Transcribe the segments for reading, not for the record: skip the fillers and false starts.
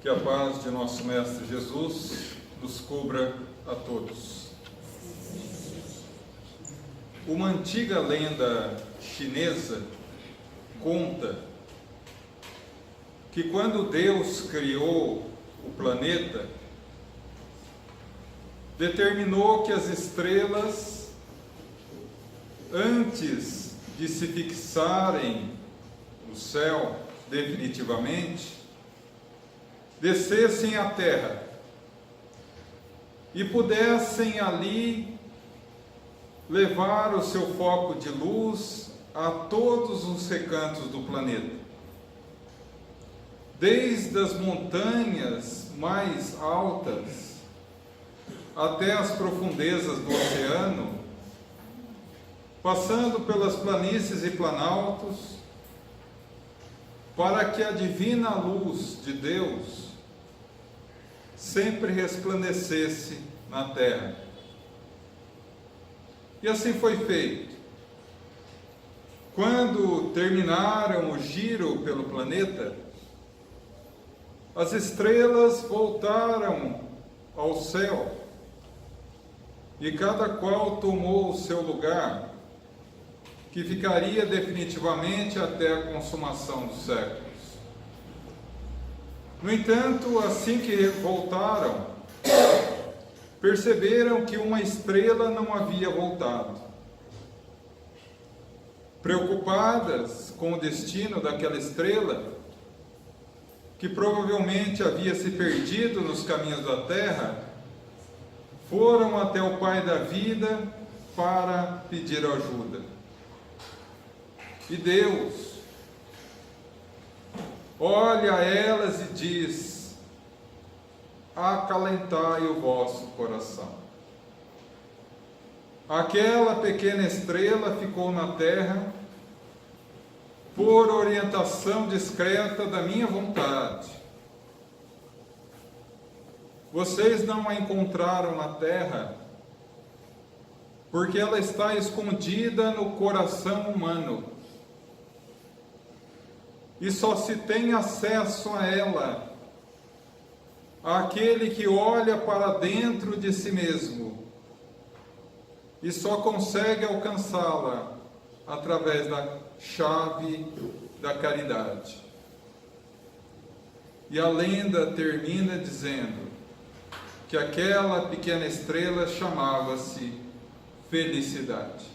Que a paz de nosso Mestre Jesus nos cubra a todos. Uma antiga lenda chinesa conta que quando Deus criou o planeta, determinou que as estrelas, antes de se fixarem no céu definitivamente, descessem à Terra e pudessem ali levar o seu foco de luz a todos os recantos do planeta, desde as montanhas mais altas até as profundezas do oceano, passando pelas planícies e planaltos, para que a divina luz de Deus sempre resplandecesse na terra. E assim foi feito. Quando terminaram o giro pelo planeta, as estrelas voltaram ao céu e cada qual tomou o seu lugar, que ficaria definitivamente até a consumação dos séculos. No entanto, assim que voltaram, perceberam que uma estrela não havia voltado. Preocupadas com o destino daquela estrela, que provavelmente havia se perdido nos caminhos da terra, foram até o Pai da vida para pedir ajuda. E Deus olha a elas e diz: acalentai o vosso coração. Aquela pequena estrela ficou na terra por orientação discreta da minha vontade. Vocês não a encontraram na terra porque ela está escondida no coração humano. E só se tem acesso a ela aquele que olha para dentro de si mesmo, e só consegue alcançá-la através da chave da caridade. E a lenda termina dizendo que aquela pequena estrela chamava-se felicidade.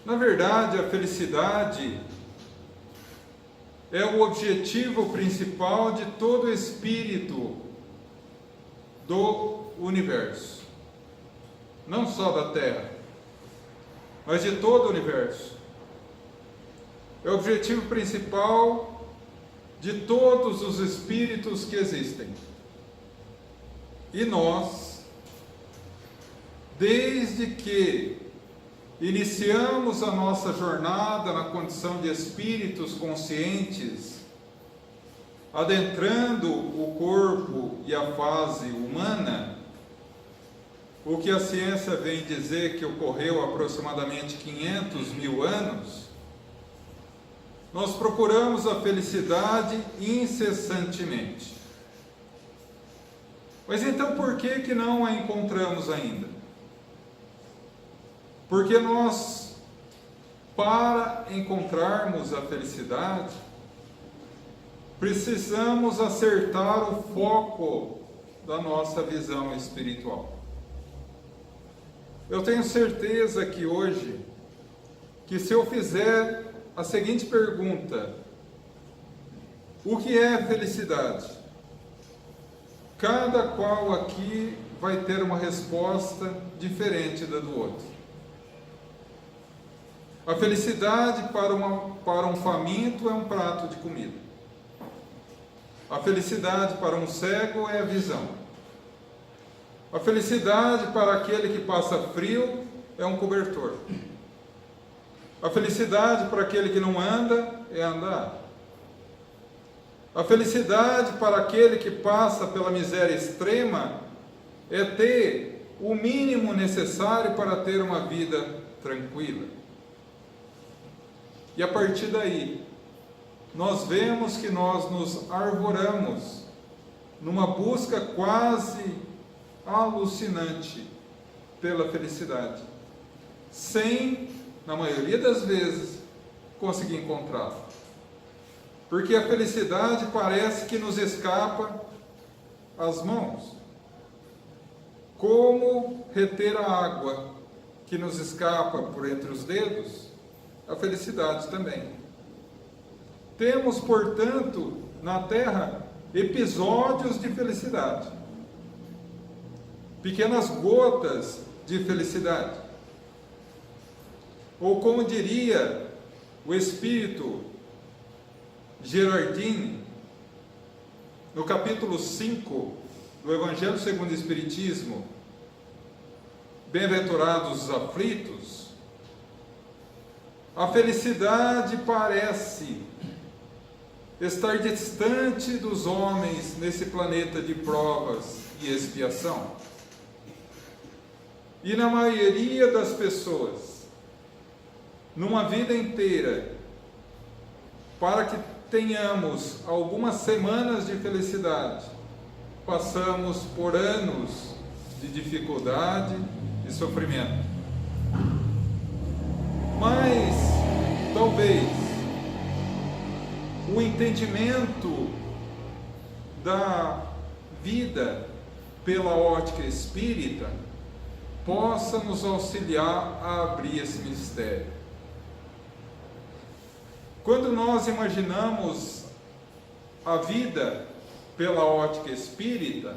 Na verdade, a felicidade é o objetivo principal de todo espírito do universo. Não só da Terra, mas de todo o universo. É o objetivo principal de todos os espíritos que existem. E nós, desde que iniciamos a nossa jornada na condição de espíritos conscientes, adentrando o corpo e a fase humana, o que a ciência vem dizer que ocorreu há aproximadamente 500 mil anos, nós procuramos a felicidade incessantemente. Mas então por que não a encontramos ainda? Porque nós, para encontrarmos a felicidade, precisamos acertar o foco da nossa visão espiritual. Eu tenho certeza que hoje, que se eu fizer a seguinte pergunta: o que é felicidade? Cada qual aqui vai ter uma resposta diferente da do outro. A felicidade para um faminto é um prato de comida. A felicidade para um cego é a visão. A felicidade para aquele que passa frio é um cobertor. A felicidade para aquele que não anda é andar. A felicidade para aquele que passa pela miséria extrema é ter o mínimo necessário para ter uma vida tranquila. E a partir daí, nós vemos que nós nos arvoramos numa busca quase alucinante pela felicidade, sem, na maioria das vezes, conseguir encontrá-la. Porque a felicidade parece que nos escapa às mãos. Como reter a água que nos escapa por entre os dedos, a felicidade também. Temos, portanto, na Terra, episódios de felicidade, pequenas gotas de felicidade. Ou como diria o Espírito Girardini, no capítulo 5 do Evangelho segundo o Espiritismo, bem-aventurados os aflitos, a felicidade parece estar distante dos homens nesse planeta de provas e expiação. E na maioria das pessoas, numa vida inteira, para que tenhamos algumas semanas de felicidade, passamos por anos de dificuldade e sofrimento. Mas, talvez, o entendimento da vida pela ótica espírita possa nos auxiliar a abrir esse mistério. Quando nós imaginamos a vida pela ótica espírita,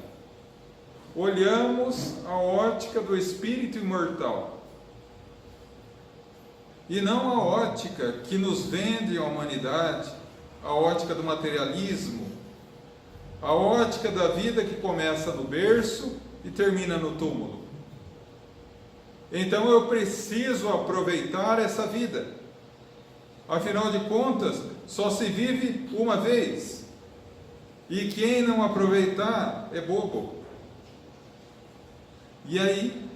olhamos a ótica do espírito imortal, e não a ótica que nos vende a humanidade, a ótica do materialismo, a ótica da vida que começa no berço e termina no túmulo. Então eu preciso aproveitar essa vida. Afinal de contas, só se vive uma vez. E quem não aproveitar é bobo. E aí,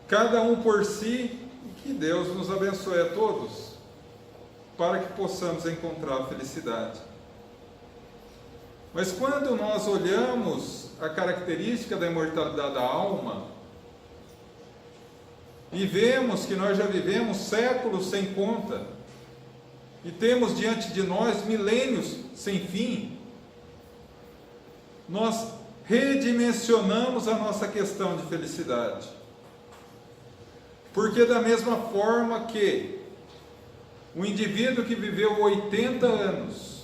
cada um por si, que Deus nos abençoe a todos, para que possamos encontrar a felicidade. Mas quando nós olhamos a característica da imortalidade da alma, e vemos que nós já vivemos séculos sem conta, e temos diante de nós milênios sem fim, nós redimensionamos a nossa questão de felicidade. Porque da mesma forma que o indivíduo que viveu 80 anos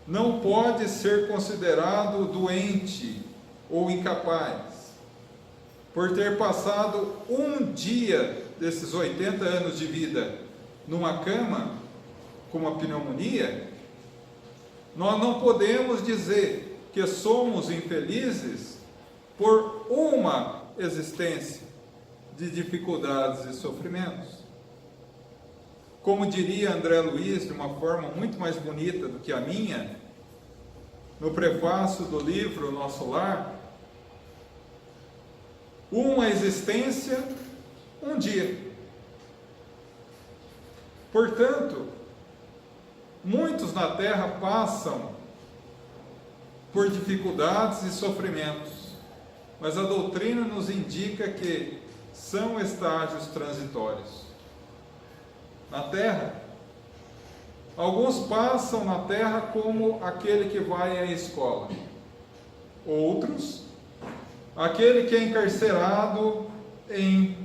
não pode ser considerado doente ou incapaz, por ter passado um dia desses 80 anos de vida numa cama com uma pneumonia, nós não podemos dizer que somos infelizes por uma existência de dificuldades e sofrimentos. Como diria André Luiz, de uma forma muito mais bonita do que a minha, no prefácio do livro Nosso Lar, uma existência, um dia. Portanto, muitos na Terra passam por dificuldades e sofrimentos, mas a doutrina nos indica que são estágios transitórios. Na Terra, alguns passam na Terra como aquele que vai à escola, outros, aquele que é encarcerado em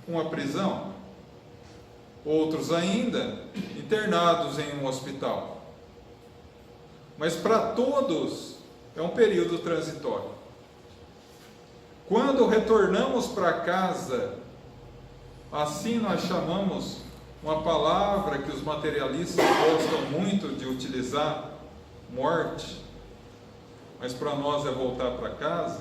uma prisão, outros ainda, internados em um hospital. Mas para todos é um período transitório. Quando retornamos para casa, assim nós chamamos uma palavra que os materialistas gostam muito de utilizar, morte, mas para nós é voltar para casa.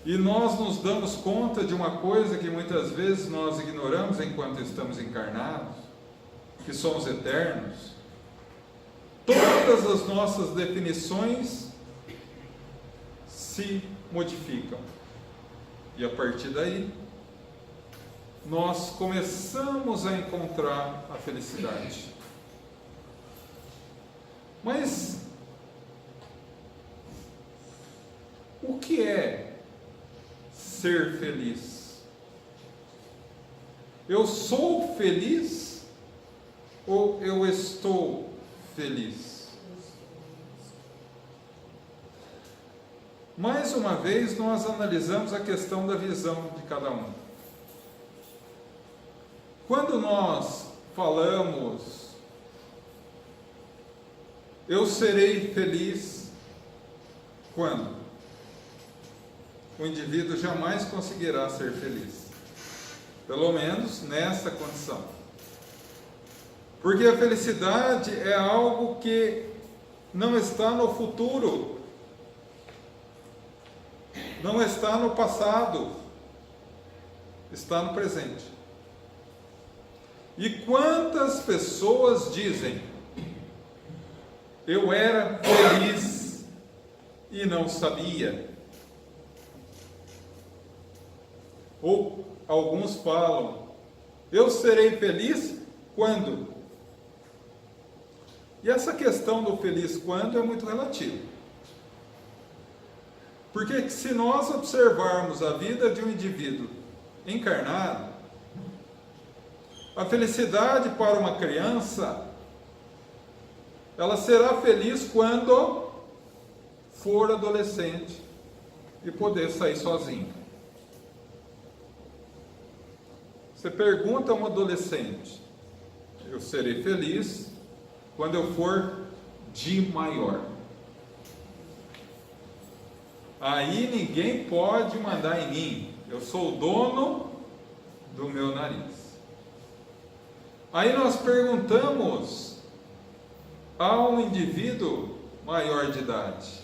E nós nos damos conta de uma coisa que muitas vezes nós ignoramos enquanto estamos encarnados, que somos eternos. Todas as nossas definições se modificam. E a partir daí, nós começamos a encontrar a felicidade. Mas o que é ser feliz? Eu sou feliz ou eu estou feliz? Mais uma vez, nós analisamos a questão da visão de cada um. Quando nós falamos, eu serei feliz quando? O indivíduo jamais conseguirá ser feliz, pelo menos nessa condição. Porque a felicidade é algo que não está no futuro, não está no passado, está no presente. E quantas pessoas dizem, eu era feliz e não sabia? Ou alguns falam, eu serei feliz quando? E essa questão do feliz quando é muito relativa. Porque se nós observarmos a vida de um indivíduo encarnado, a felicidade para uma criança, ela será feliz quando for adolescente e poder sair sozinho. Você pergunta a um adolescente, eu serei feliz quando eu for de maior. Aí ninguém pode mandar em mim, eu sou o dono do meu nariz. Aí nós perguntamos a um indivíduo maior de idade,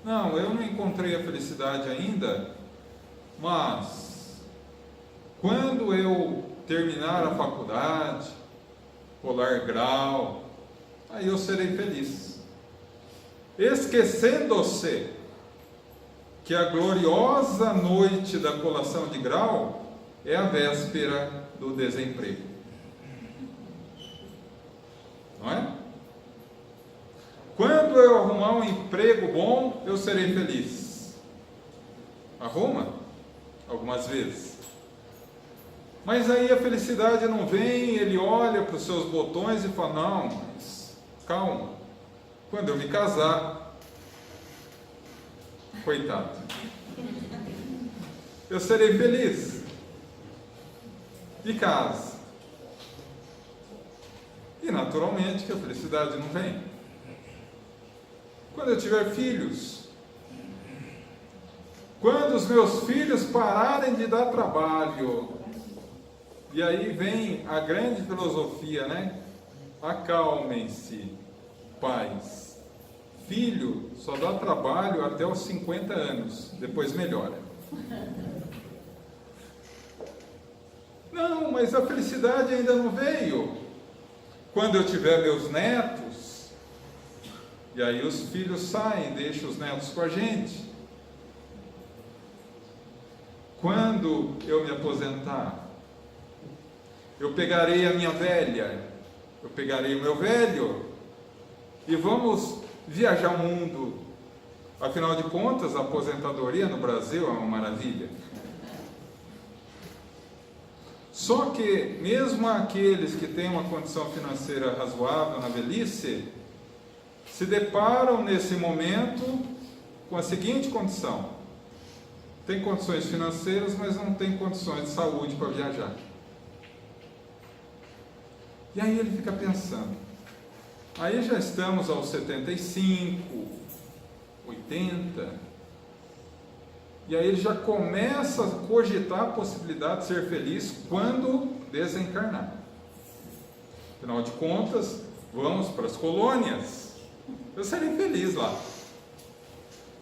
não, eu não encontrei a felicidade ainda, mas quando eu terminar a faculdade, colar grau, aí eu serei feliz. Esquecendo-se que a gloriosa noite da colação de grau é a véspera do desemprego. Não é? Quando eu arrumar um emprego bom, eu serei feliz. Arruma? Algumas vezes. Mas aí a felicidade não vem, ele olha para os seus botões e fala, não, mas calma, quando eu me casar, coitado, eu serei feliz. E casa. E naturalmente que a felicidade não vem. Quando eu tiver filhos, quando os meus filhos pararem de dar trabalho, e aí vem a grande filosofia, né? Acalmem-se, pais. Filho só dá trabalho até os 50 anos, depois melhora. Não, mas a felicidade ainda não veio. Quando eu tiver meus netos, e aí os filhos saem, deixam os netos com a gente. Quando eu me aposentar, eu pegarei a minha velha, eu pegarei o meu velho, e vamos viajar o mundo. Afinal de contas, a aposentadoria no Brasil é uma maravilha. Só que, mesmo aqueles que têm uma condição financeira razoável na velhice, se deparam nesse momento com a seguinte condição: tem condições financeiras, mas não tem condições de saúde para viajar. E aí ele fica pensando, aí já estamos aos 75, 80, e aí ele já começa a cogitar a possibilidade de ser feliz quando desencarnar. Afinal de contas, vamos para as colônias, eu serei feliz lá.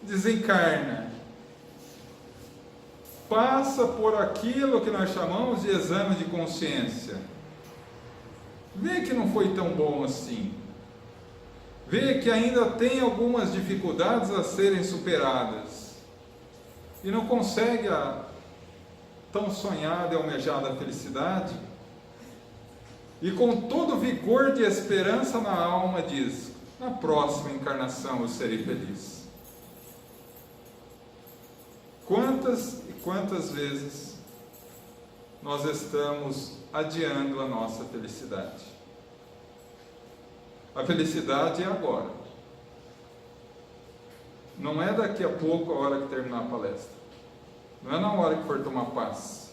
Desencarna, passa por aquilo que nós chamamos de exame de consciência, vê que não foi tão bom assim, vê que ainda tem algumas dificuldades a serem superadas, e não consegue tão sonhada e almejada felicidade, e com todo vigor de esperança na alma diz: na próxima encarnação eu serei feliz. Quantas e quantas vezes nós estamos adiando a nossa felicidade? A felicidade é agora. Não é daqui a pouco, a hora que terminar a palestra. Não é na hora que for tomar passe.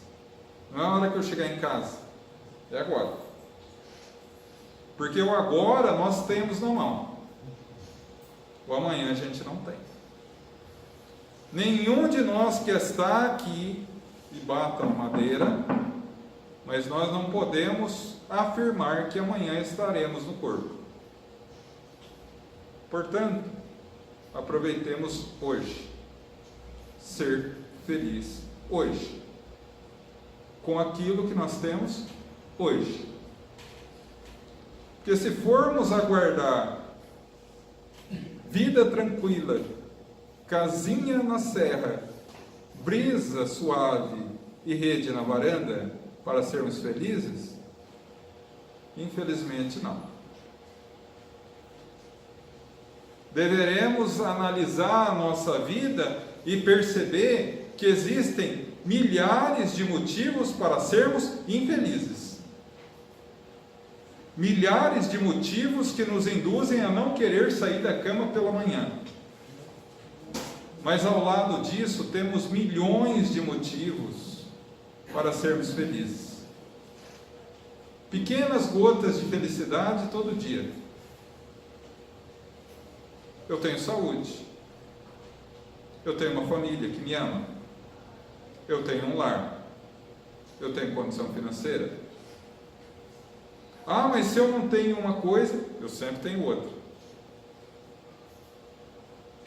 Não é na hora que eu chegar em casa. É agora. Porque o agora nós temos na mão. O amanhã a gente não tem. Nenhum de nós que está aqui e bata na madeira, mas nós não podemos afirmar que amanhã estaremos no corpo. Portanto, aproveitemos hoje. Ser feliz hoje. Com aquilo que nós temos hoje. Porque se formos aguardar vida tranquila, casinha na serra, brisa suave e rede na varanda para sermos felizes, infelizmente não. Deveremos analisar a nossa vida e perceber que existem milhares de motivos para sermos infelizes. Milhares de motivos que nos induzem a não querer sair da cama pela manhã. Mas ao lado disso, temos milhões de motivos para sermos felizes. Pequenas gotas de felicidade todo dia. Eu tenho saúde. Eu tenho uma família que me ama. Eu tenho um lar. Eu tenho condição financeira. Ah, mas se eu não tenho uma coisa, eu sempre tenho outra.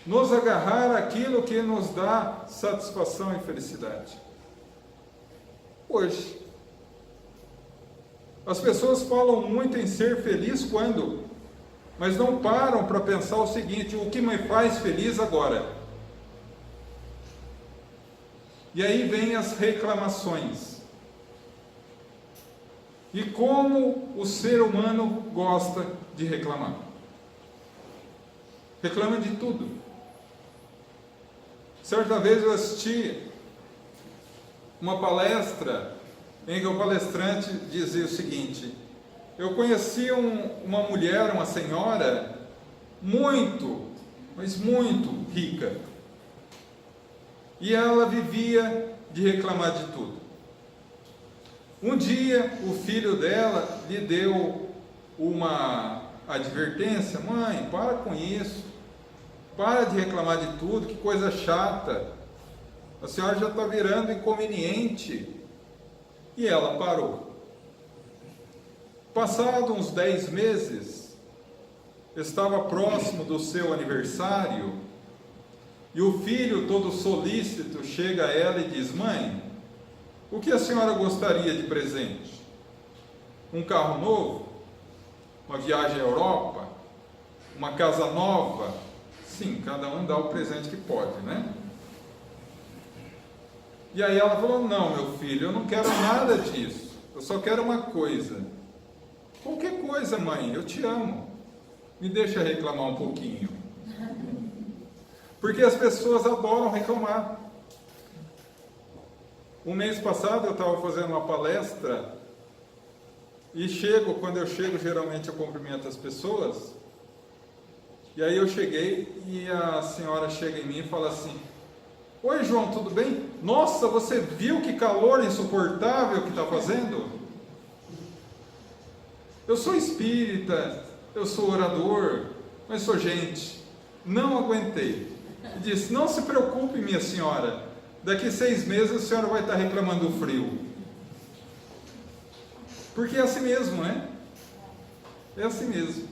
Nos agarrar àquilo que nos dá satisfação e felicidade. Hoje. As pessoas falam muito em ser feliz quando, mas não param para pensar o seguinte: o que me faz feliz agora? E aí vem as reclamações. E como o ser humano gosta de reclamar? Reclama de tudo. Certa vez eu assisti uma palestra em que o palestrante dizia o seguinte: eu conheci uma mulher, uma senhora, muito, mas muito rica. E ela vivia de reclamar de tudo. Um dia, o filho dela lhe deu uma advertência: mãe, para com isso, para de reclamar de tudo, que coisa chata, a senhora já está virando inconveniente. E ela parou. Passado uns 10 meses, estava próximo do seu aniversário, e o filho, todo solícito, chega a ela e diz: mãe, o que a senhora gostaria de presente? Um carro novo? Uma viagem à Europa? Uma casa nova? Sim, cada um dá o presente que pode, né? E aí ela falou: não, meu filho, eu não quero nada disso, eu só quero uma coisa. Qualquer coisa, mãe, eu te amo, me deixa reclamar um pouquinho. Porque as pessoas adoram reclamar. Um mês passado eu estava fazendo uma palestra e quando eu chego, geralmente eu cumprimento as pessoas. E aí eu cheguei e a senhora chega em mim e fala assim: oi, João, tudo bem? Nossa, você viu que calor insuportável que está fazendo? Eu sou espírita, eu sou orador, mas sou gente. Não aguentei. E disse: não se preocupe, minha senhora, daqui 6 meses a senhora vai estar reclamando do frio. Porque é assim mesmo, né? É assim mesmo.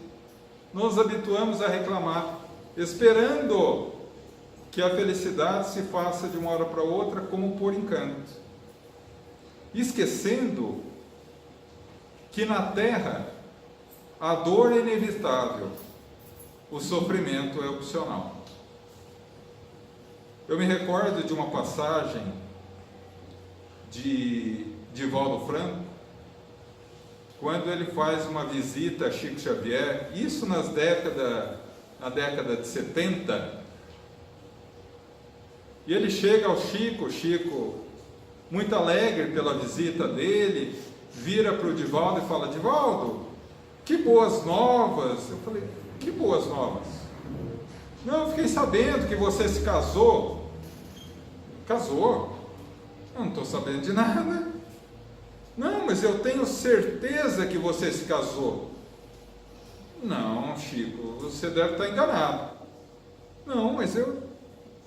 Nos habituamos a reclamar, esperando que a felicidade se faça de uma hora para outra como por encanto, esquecendo que na terra a dor é inevitável, o sofrimento é opcional. Eu me recordo de uma passagem de Divaldo Franco, quando ele faz uma visita a Chico Xavier, isso na década de 70, e ele chega ao Chico, muito alegre pela visita dele, vira para o Divaldo e fala: Divaldo, que boas novas. Eu falei: que boas novas? Não, eu fiquei sabendo que você se casou. Casou? Eu não estou sabendo de nada. Não, mas eu tenho certeza que você se casou. Não, Chico, você deve estar enganado. Não, mas eu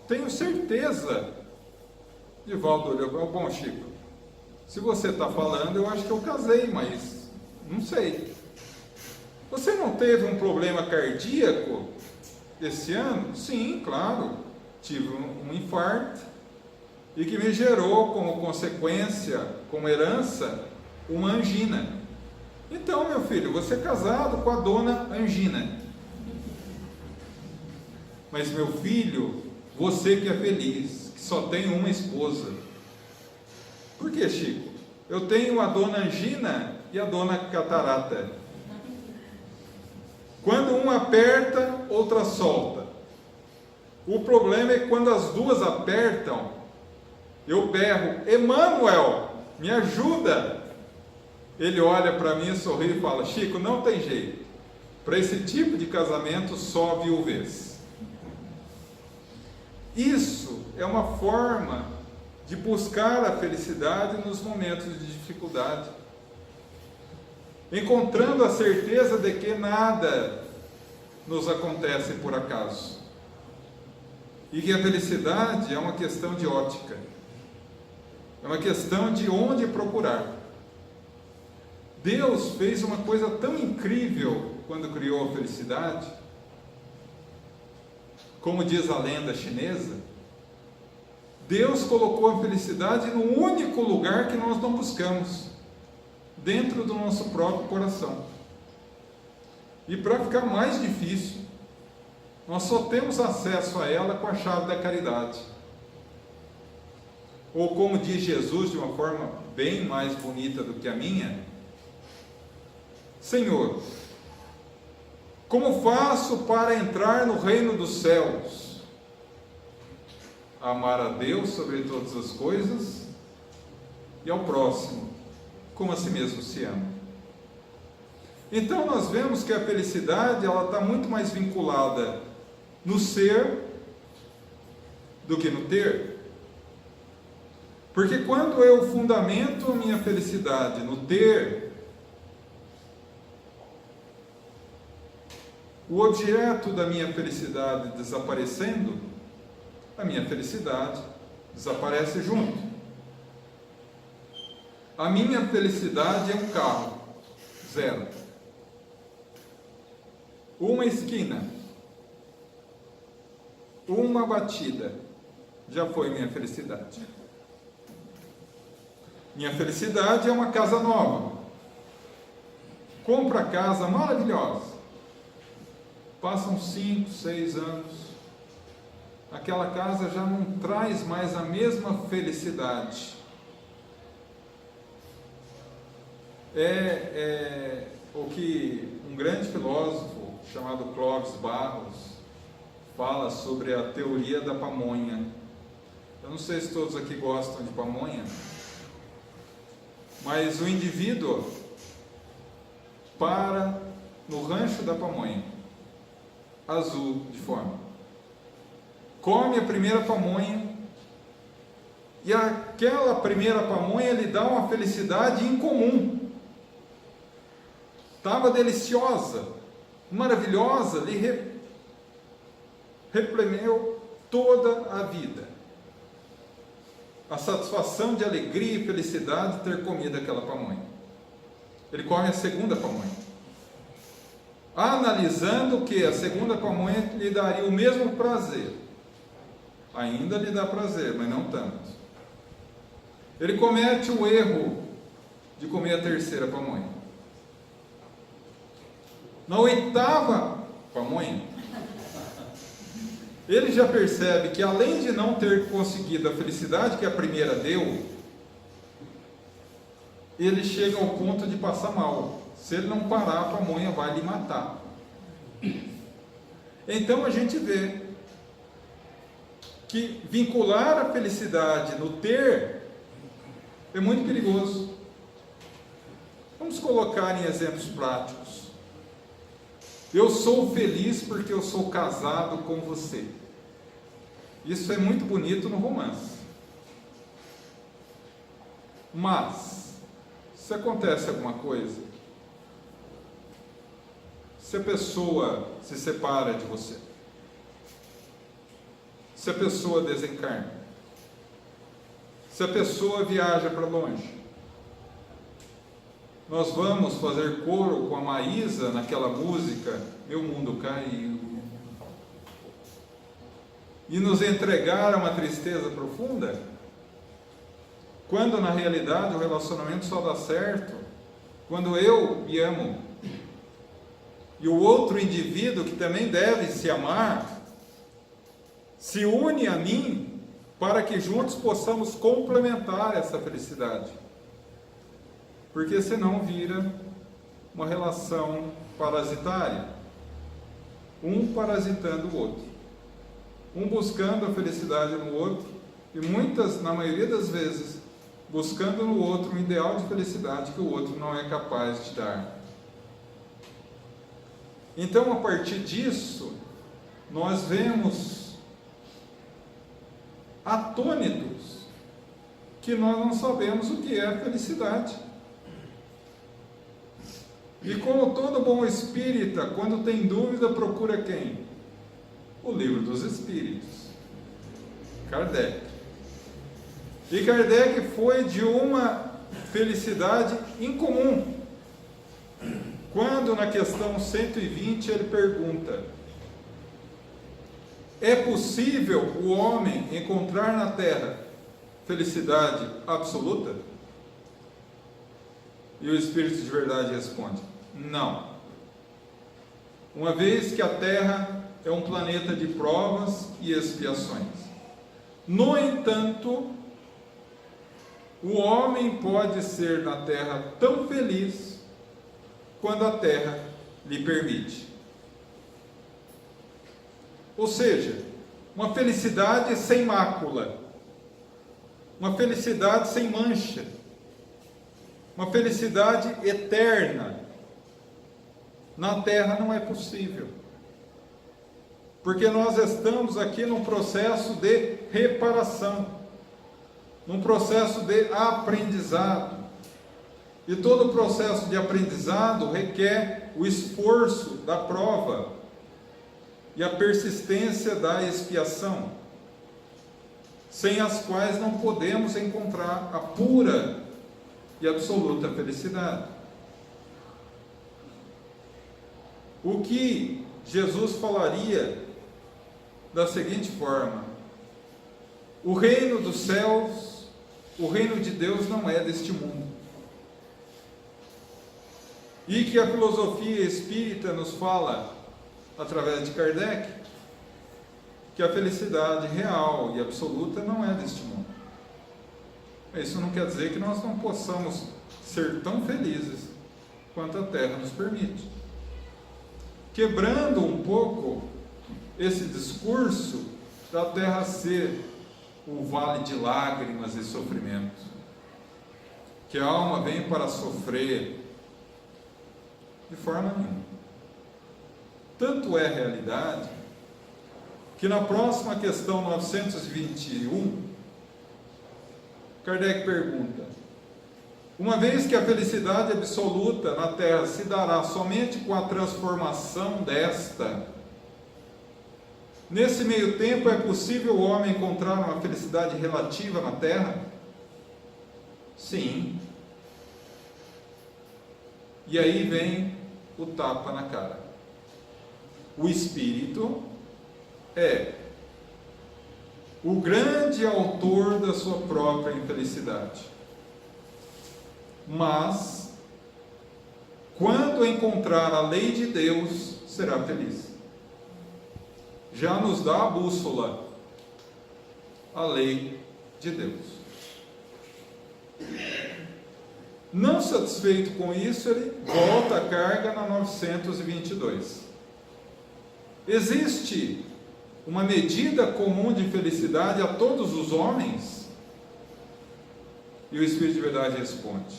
tenho certeza. Divaldo olhou: bom, Chico, se você está falando, eu acho que eu casei, mas não sei. Você não teve um problema cardíaco esse ano? Sim, claro, tive um infarto, e que me gerou como consequência, como herança, uma angina. Então, meu filho, você é casado com a dona Angina. Mas, meu filho, você que é feliz, que só tem uma esposa. Por que, Chico? Eu tenho a dona Angina e a dona Catarata. Quando uma aperta, outra solta. O problema é que quando as duas apertam, eu berro: Emanuel, me ajuda. Ele olha para mim, sorri e fala: Chico, não tem jeito. Para esse tipo de casamento, só viuvez. Isso é uma forma de buscar a felicidade nos momentos de dificuldade, encontrando a certeza de que nada nos acontece por acaso, e que a felicidade é uma questão de ótica, é uma questão de onde procurar. Deus fez uma coisa tão incrível quando criou a felicidade, como diz a lenda chinesa. Deus colocou a felicidade no único lugar que nós não buscamos, dentro do nosso próprio coração. E para ficar mais difícil, nós só temos acesso a ela com a chave da caridade. Ou como diz Jesus de uma forma bem mais bonita do que a minha: Senhor, como faço para entrar no reino dos céus? Amar a Deus sobre todas as coisas e ao próximo como a si mesmo se ama. Então nós vemos que a felicidade ela está muito mais vinculada no ser do que no ter. Porque quando eu fundamento a minha felicidade no ter, o objeto da minha felicidade desaparecendo, a minha felicidade desaparece junto. A minha felicidade é um carro, zero. Uma esquina, uma batida, já foi minha felicidade. Minha felicidade é uma casa nova. Compro a casa maravilhosa. Passam 5, 6 anos. Aquela casa já não traz mais a mesma felicidade. É o que um grande filósofo chamado Clóvis Barros fala sobre a teoria da pamonha. Eu não sei se todos aqui gostam de pamonha, mas o indivíduo para no rancho da pamonha, azul de forma, come a primeira pamonha, e aquela primeira pamonha lhe dá uma felicidade incomum. Estava deliciosa, maravilhosa, lhe repremeu toda a vida. A satisfação de alegria e felicidade de ter comido aquela pamonha. Ele come a segunda pamonha, analisando que a segunda pamonha lhe daria o mesmo prazer. Ainda lhe dá prazer, mas não tanto. Ele comete o erro de comer a terceira pamonha. Na oitava pamonha, ele já percebe que, além de não ter conseguido a felicidade que a primeira deu, ele chega ao ponto de passar mal. Se ele não parar, a pamonha vai lhe matar. Então a gente vê que vincular a felicidade no ter é muito perigoso. Vamos colocar em exemplos práticos. Eu sou feliz porque eu sou casado com você. Isso é muito bonito no romance. Mas, se acontece alguma coisa, se a pessoa se separa de você, se a pessoa desencarna, se a pessoa viaja para longe, nós vamos fazer coro com a Maísa naquela música, Meu Mundo Caiu, e nos entregar a uma tristeza profunda, quando na realidade o relacionamento só dá certo quando eu me amo e o outro indivíduo, que também deve se amar, se une a mim para que juntos possamos complementar essa felicidade. Porque senão vira uma relação parasitária, um parasitando o outro, um buscando a felicidade no outro e na maioria das vezes, buscando no outro um ideal de felicidade que o outro não é capaz de dar. Então, a partir disso, nós vemos atônitos que nós não sabemos o que é a felicidade. E como todo bom espírita, quando tem dúvida, procura quem? O Livro dos Espíritos, Kardec. E Kardec foi de uma felicidade incomum. Quando na questão 120 ele pergunta: é possível o homem encontrar na Terra felicidade absoluta? E o Espírito de Verdade responde: não. Uma vez que a Terra é um planeta de provas e expiações. No entanto, o homem pode ser na Terra tão feliz quando a Terra lhe permite. Ou seja, uma felicidade sem mácula, uma felicidade sem mancha, uma felicidade eterna, na Terra não é possível. Porque nós estamos aqui num processo de reparação, num processo de aprendizado. E todo processo de aprendizado requer o esforço da prova e a persistência da expiação, sem as quais não podemos encontrar a pura e absoluta felicidade. O que Jesus falaria da seguinte forma: o reino dos céus, o reino de Deus não é deste mundo. E que a filosofia espírita nos fala, através de Kardec, que a felicidade real e absoluta não é deste mundo. Isso não quer dizer que nós não possamos ser tão felizes quanto a Terra nos permite. Quebrando um pouco esse discurso da Terra ser o vale de lágrimas e sofrimento, que a alma vem para sofrer, de forma nenhuma. Tanto é realidade que na próxima questão 921, Kardec pergunta: uma vez que a felicidade absoluta na Terra se dará somente com a transformação desta, nesse meio tempo é possível o homem encontrar uma felicidade relativa na Terra? Sim. E aí vem o tapa na cara. O espírito é o grande autor da sua própria infelicidade. Mas, quando encontrar a lei de Deus, será feliz. Já nos dá a bússola, a lei de Deus. Não satisfeito com isso, ele volta a carga na 922. Existe uma medida comum de felicidade a todos os homens? E o Espírito de Verdade responde: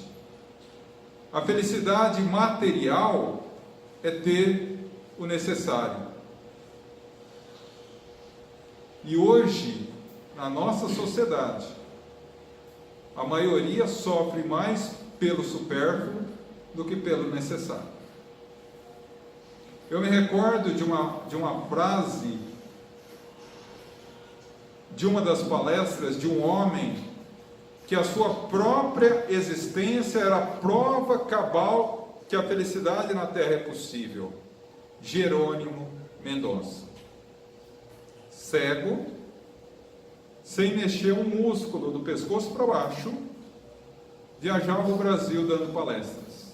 a felicidade material é ter o necessário. E hoje, na nossa sociedade, a maioria sofre mais pelo supérfluo do que pelo necessário. Eu me recordo de uma frase de uma das palestras de um homem que a sua própria existência era a prova cabal que a felicidade na Terra é possível. Jerônimo Mendonça. Cego, sem mexer um músculo do pescoço para baixo, viajava o Brasil dando palestras.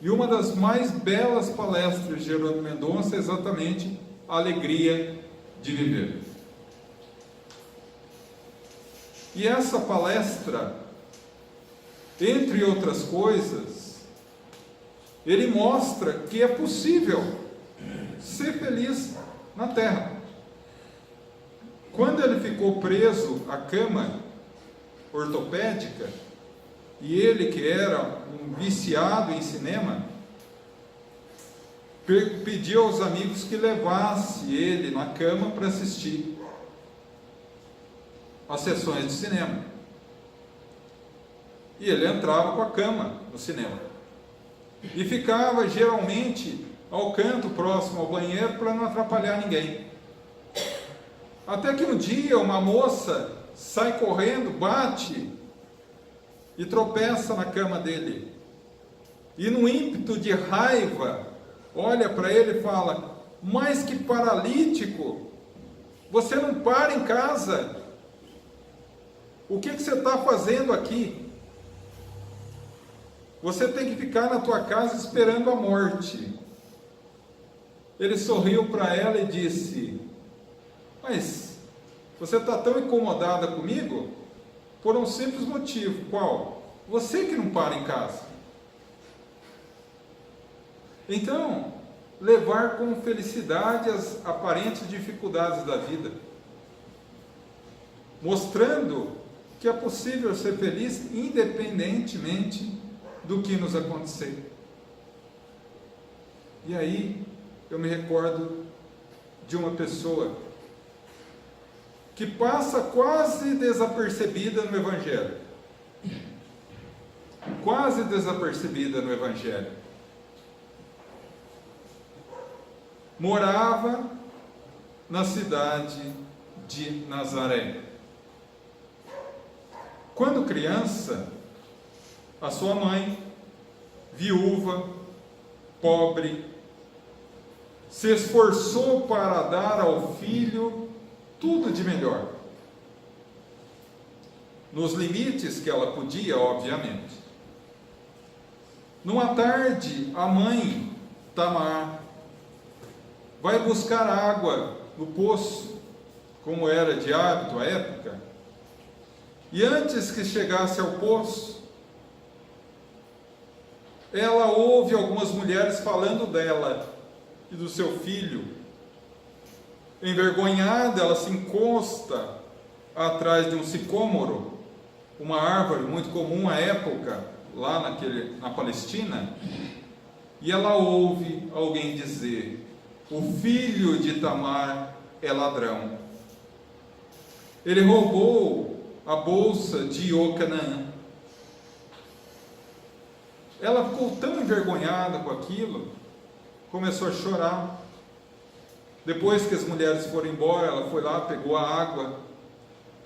E uma das mais belas palestras de Jerônimo Mendonça é exatamente a alegria de viver. E essa palestra, entre outras coisas, ele mostra que é possível ser feliz na Terra. Quando ele ficou preso à cama ortopédica, e ele, que era um viciado em cinema, pediu aos amigos que levasse ele na cama para assistir as sessões de cinema. E ele entrava com a cama no cinema e ficava geralmente ao canto, próximo ao banheiro, para não atrapalhar ninguém. Até que um dia uma moça sai correndo, bate e tropeça na cama dele, e num ímpeto de raiva olha para ele e fala: mas que paralítico, você não para em casa, o que você está fazendo aqui? Você tem que ficar na tua casa esperando a morte. Ele sorriu para ela e disse: mas você está tão incomodada comigo? Por um simples motivo. Qual? Você que não para em casa. Então, levar com felicidade as aparentes dificuldades da vida, mostrando que é possível ser feliz independentemente do que nos acontecer. E aí, eu me recordo de uma pessoa que passa quase desapercebida no Evangelho. Quase desapercebida no Evangelho. Morava na cidade de Nazaré. Quando criança, a sua mãe, viúva, pobre, se esforçou para dar ao filho tudo de melhor, nos limites que ela podia, obviamente. Numa tarde, a mãe, Tamar, vai buscar água no poço, como era de hábito à época, e antes que chegasse ao poço, ela ouve algumas mulheres falando dela e do seu filho. Envergonhada, ela se encosta atrás de um sicômoro, uma árvore muito comum à época, lá na Palestina, e ela ouve alguém dizer: o filho de Tamar é ladrão. Ele roubou a bolsa de Iocanã. Ela ficou tão envergonhada com aquilo, começou a chorar. Depois que as mulheres foram embora, ela foi lá, pegou a água,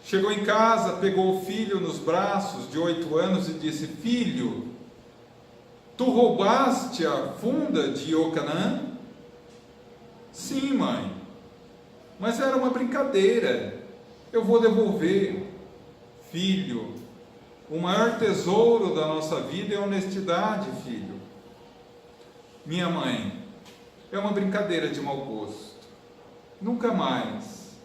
chegou em casa, pegou o filho nos braços, de 8 anos, e disse: filho, tu roubaste a funda de Iocanã? Sim, mãe, mas era uma brincadeira, eu vou devolver. Filho, o maior tesouro da nossa vida é a honestidade, filho. Minha mãe, é uma brincadeira de mau gosto, nunca mais.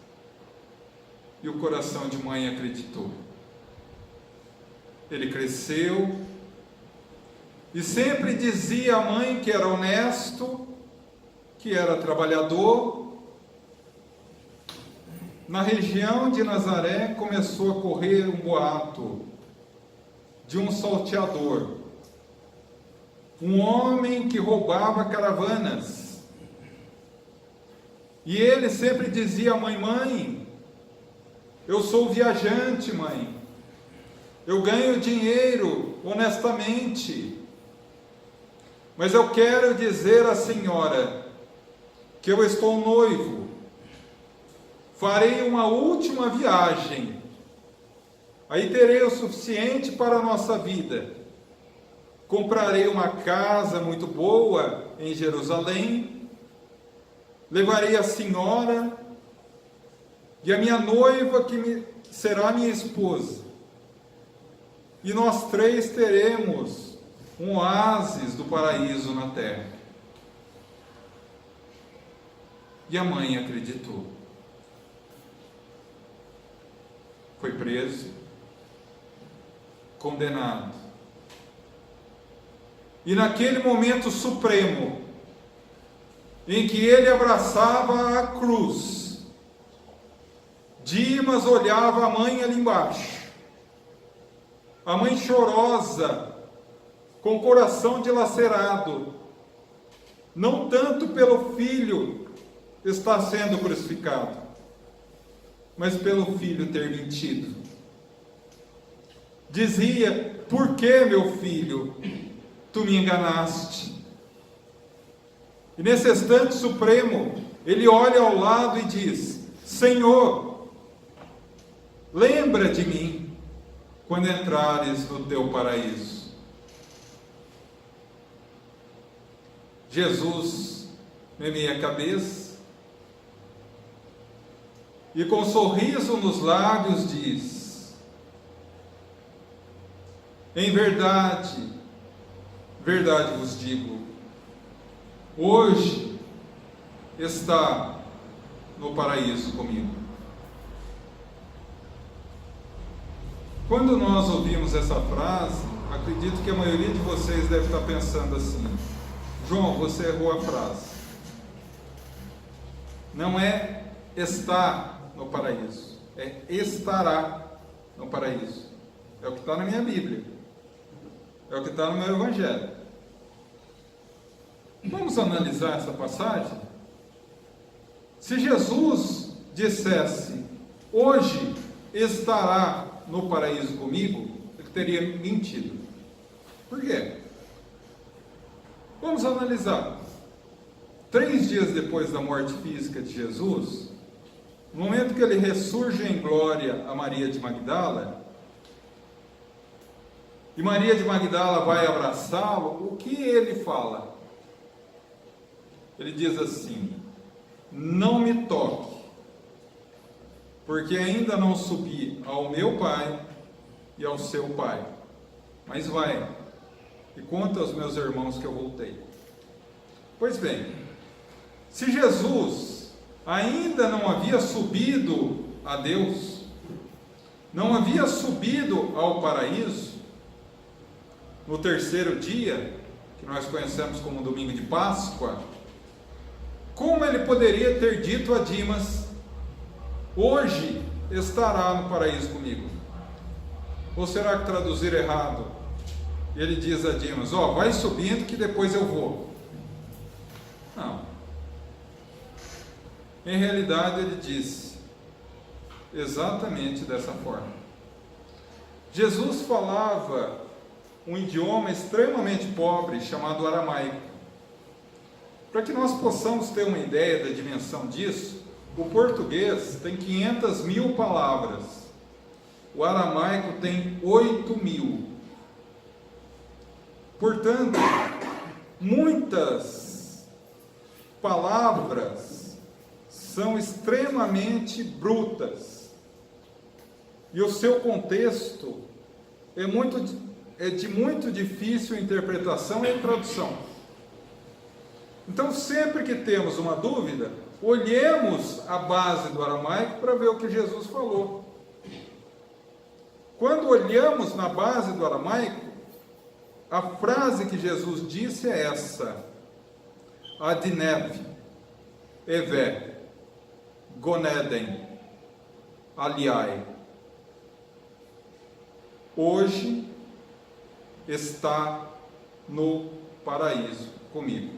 E o coração de mãe acreditou. Ele cresceu E sempre dizia à mãe que era honesto, que era trabalhador. Na região de Nazaré começou a correr um boato de um salteador, um homem que roubava caravanas. E ele sempre dizia à mãe: mãe, eu sou viajante, mãe, eu ganho dinheiro honestamente, mas eu quero dizer à senhora que eu estou noivo, farei uma última viagem, aí terei o suficiente para a nossa vida, comprarei uma casa muito boa em Jerusalém, levarei a senhora e a minha noiva, que será minha esposa, e nós três teremos um oásis do paraíso na terra. E a mãe acreditou. Foi preso, condenado. E naquele momento supremo, em que ele abraçava a cruz, Dimas olhava a mãe ali embaixo, a mãe chorosa, com o coração dilacerado, não tanto pelo filho estar sendo crucificado, mas pelo filho ter mentido. Dizia: por que, meu filho, tu me enganaste? E nesse instante supremo, ele olha ao lado e diz: Senhor, lembra de mim quando entrares no teu paraíso. Jesus meneia a cabeça e com um sorriso nos lábios diz: em verdade, verdade vos digo, hoje está no paraíso comigo. Quando nós ouvimos essa frase, acredito que a maioria de vocês deve estar pensando assim: João, você errou a frase. Não é está no paraíso, é estará no paraíso. É o que está na minha Bíblia, é o que está no meu Evangelho. Vamos analisar essa passagem? Se Jesus dissesse: hoje estará no paraíso comigo, ele teria mentido. Por quê? Vamos analisar. 3 dias depois da morte física de Jesus, no momento que ele ressurge em glória a Maria de Magdala, e Maria de Magdala vai abraçá-lo, o que ele fala? Ele diz assim: não me toque, porque ainda não subi ao meu Pai e ao seu Pai, mas vai e conta aos meus irmãos que eu voltei. Pois bem, se Jesus ainda não havia subido a Deus, não havia subido ao paraíso, no 3º dia, que nós conhecemos como domingo de Páscoa, como ele poderia ter dito a Dimas: hoje estará no paraíso comigo? Ou será que traduzir errado? Ele diz a Dimas: vai subindo que depois eu vou. Não. Em realidade ele disse exatamente dessa forma. Jesus falava um idioma extremamente pobre chamado aramaico. Para que nós possamos ter uma ideia da dimensão disso, o português tem 500.000 palavras, o aramaico tem 8.000. Portanto, muitas palavras são extremamente brutas, e o seu contexto é de muito difícil interpretação e tradução. Então, sempre que temos uma dúvida, olhemos a base do aramaico para ver o que Jesus falou. Quando olhamos na base do aramaico, A frase que Jesus disse é essa: Adinev, Evé, Goneden, Aliai. Hoje está no paraíso comigo.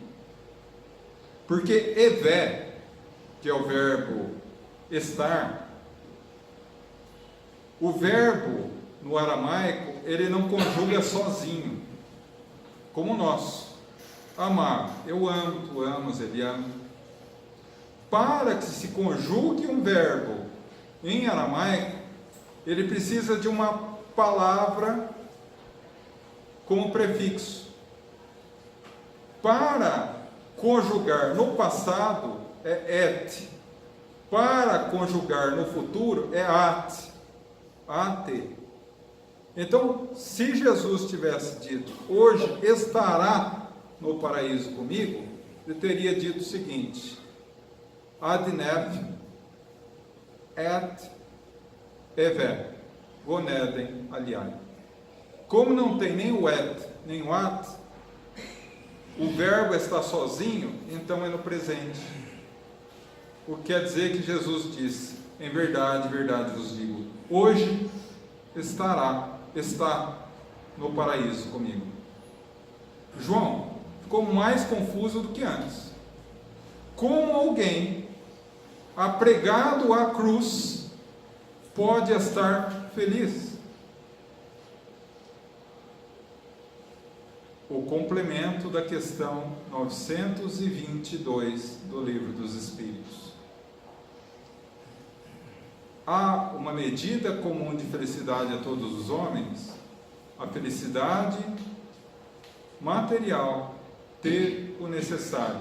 Porque Evé, que é o verbo estar, o verbo no aramaico, ele não conjuga sozinho, como nós. Amar, eu amo, tu amas, ele ama. Para que se conjugue um verbo em aramaico, ele precisa de uma palavra como prefixo. Para conjugar no passado é et. Para conjugar no futuro é at. At. Então, se Jesus tivesse dito, hoje estará no paraíso comigo, ele teria dito o seguinte: Adnev et Evé, Goneden, Aliai. Como não tem nem o et, nem o at, o verbo está sozinho, então é no presente. O que quer dizer que Jesus disse: em verdade, verdade vos digo, hoje está no paraíso comigo. João ficou mais confuso do que antes. Como alguém apregado à cruz pode estar feliz? O complemento da questão 922 do Livro dos Espíritos. Há uma medida comum de felicidade a todos os homens: a felicidade material, ter o necessário.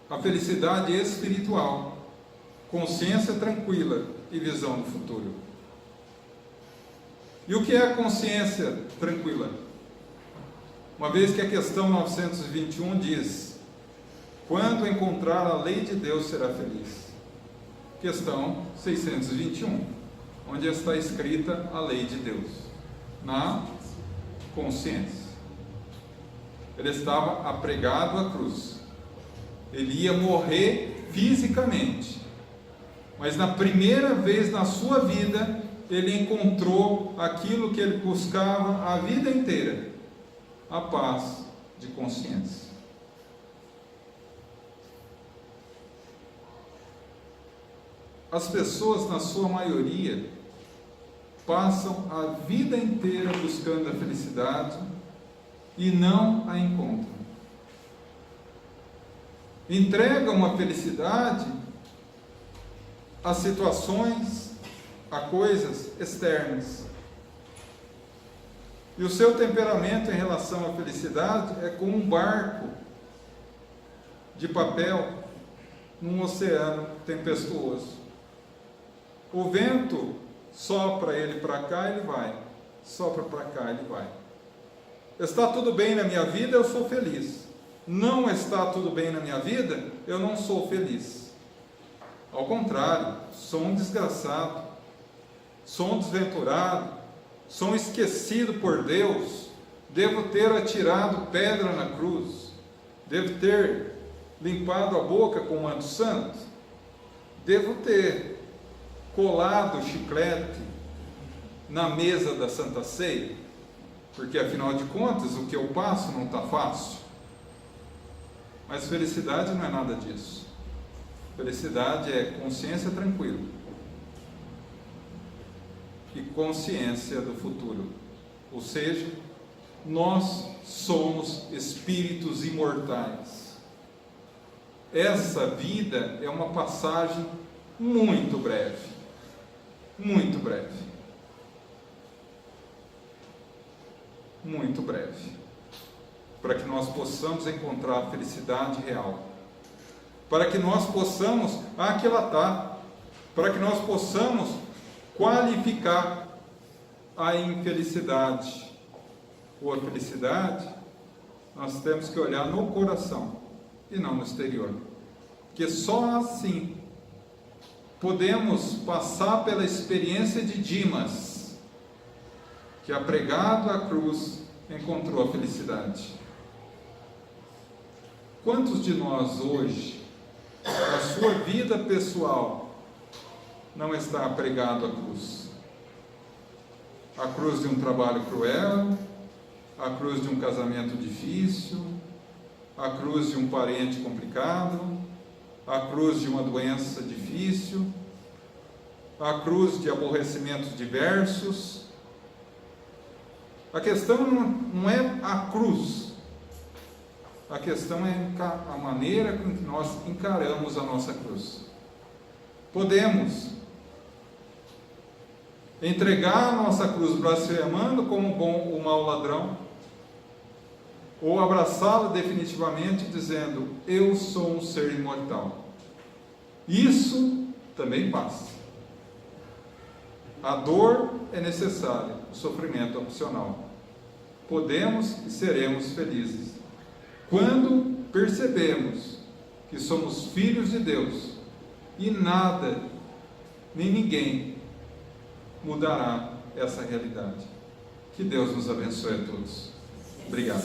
A felicidade espiritual, consciência tranquila e visão do futuro. E o que é a consciência tranquila? Uma vez que a questão 921 diz: quando encontrar a lei de Deus será feliz. Questão 621, onde está escrita a lei de Deus? Na consciência. Ele estava apregado à cruz. Ele ia morrer fisicamente. Mas na primeira vez na sua vida, ele encontrou aquilo que ele buscava a vida inteira: a paz de consciência. As pessoas, na sua maioria, passam a vida inteira buscando a felicidade e não a encontram. Entregam a felicidade a situações, a coisas externas. E o seu temperamento em relação à felicidade é como um barco de papel num oceano tempestuoso. O vento sopra ele para cá, ele vai. Sopra para cá, ele vai. Está tudo bem na minha vida, eu sou feliz. Não está tudo bem na minha vida, eu não sou feliz. Ao contrário, sou um desgraçado, sou um desventurado, sou um esquecido por Deus, devo ter atirado pedra na cruz, devo ter limpado a boca com o manto santo, devo ter colado chiclete na mesa da Santa Ceia, porque afinal de contas o que eu passo não está fácil. Mas felicidade não é nada disso. Felicidade é consciência tranquila e consciência do futuro. Ou seja, nós somos espíritos imortais. Essa vida é uma passagem muito breve. Muito breve. Muito breve. Para que nós possamos encontrar a felicidade real. Para que nós possamos aquilatar. Para que nós possamos qualificar a infelicidade ou a felicidade. Nós temos que olhar no coração e não no exterior. Porque só assim podemos passar pela experiência de Dimas, que apregado à cruz encontrou a felicidade. Quantos de nós hoje, na sua vida pessoal, não está apregado à cruz? A cruz de um trabalho cruel, a cruz de um casamento difícil, a cruz de um parente complicado, a cruz de uma doença difícil, a cruz de aborrecimentos diversos. A questão não é a cruz, a questão é a maneira com que nós encaramos a nossa cruz. Podemos entregar a nossa cruz blasfemando como o bom ou mau ladrão, ou abraçá-la definitivamente dizendo: eu sou um ser imortal. Isso também passa. A dor é necessária, o sofrimento é opcional. Podemos e seremos felizes quando percebemos que somos filhos de Deus e nada, nem ninguém mudará essa realidade. Que Deus nos abençoe a todos. Obrigado.